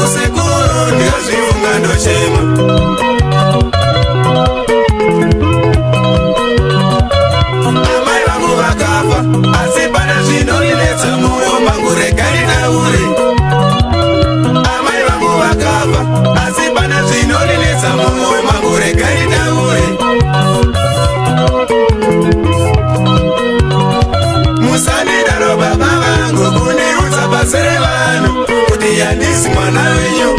kusekuru ndikazvifunga ndochema. Amai vangu vakafa asi pana zvinondinetsa mwoyo mangu, regai nditaure. Amai vangu vakafa asi pana zvinondinetsa mwoyo mangu, regai nditaure. Musandidaro baba vangu kundiudza pasere vanhu kuti handisi mwana wenyu.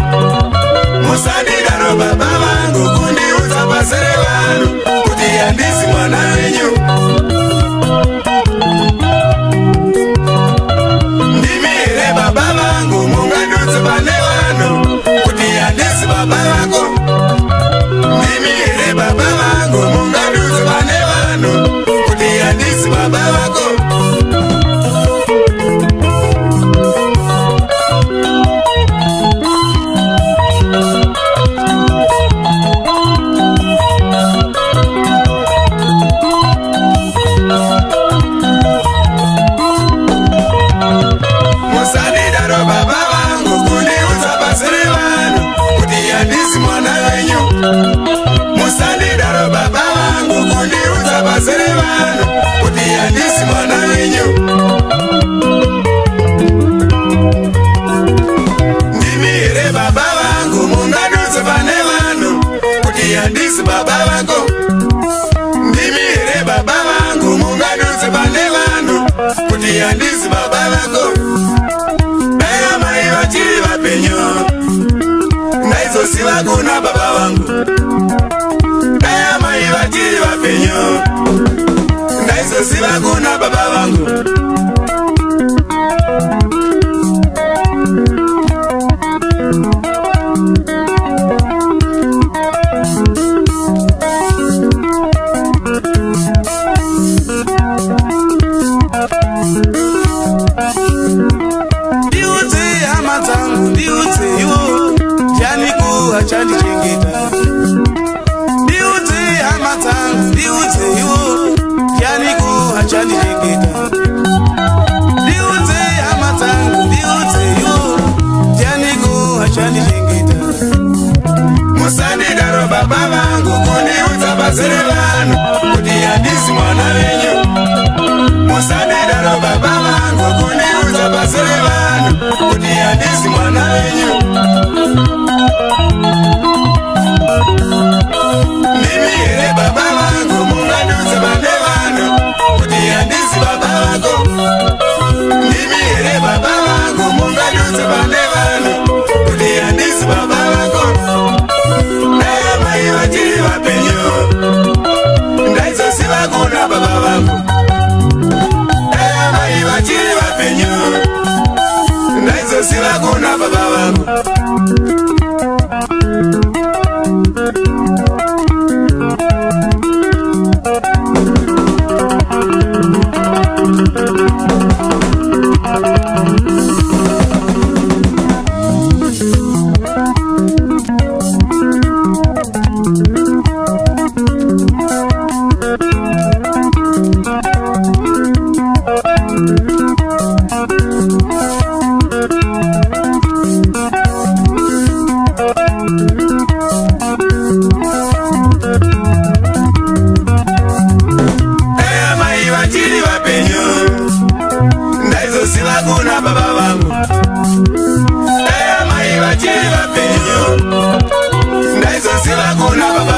Musandidaro baba vangu kundiudza pasere vanhu kuti handisi mwana wenyu. Ndimi here baba vangu mungandudze pane vanhu kuti handisi baba vako. Ndimi here baba vangu mungandudze pane vanhu kuti handisi baba vako. Musandidaro baba vangu kundiudza pasere vanhu kuti handisi mwana wenyu. Musandidaro baba vangu kundiudza pasere vanhu kuti handisi mwana wenyu. Ndimi here baba vangu mungandudze pane vanhu kuti handisi baba vako. Ndimi here baba vangu mungandudze pane vanhu kuti handisi baba vako. Dai amai vachiri vapenyu ndaizosiva kuna baba vangu. Dai amai vachiri vapenyu ndaizosiva kuna baba vangu. Ndiudze hama dzangu, ndiudze iwo ndiani kuachandichengeta. Ndiudze hama dzangu, ndiudze iwo ndiani kuachandichengeta. Ndiudze hama dzangu, ndiudze iwo ndiani kuachandichengeta. Musandidaro baba vangu kundiudza pasere vanhu kuti handisi mwana wenyu. Musandidaro baba vangu kundiudza pasere vanhu kuti handisi mwana wenyu. Ndimi here baba vangu mungandudze pane vanhu kuti handisi baba vako. Ndimi here baba vangu mungandudze pane vanhu kuti handisi baba vako. Dai amai vachiri vapenyu ndaizosiva kuna baba vangu. Dai amai vachiri vapenyu ndaizosiva kuna baba vangu. Ndaizosiva kuna baba vangu. Dai amai vachiri vapenyu ndaizosiva kuna baba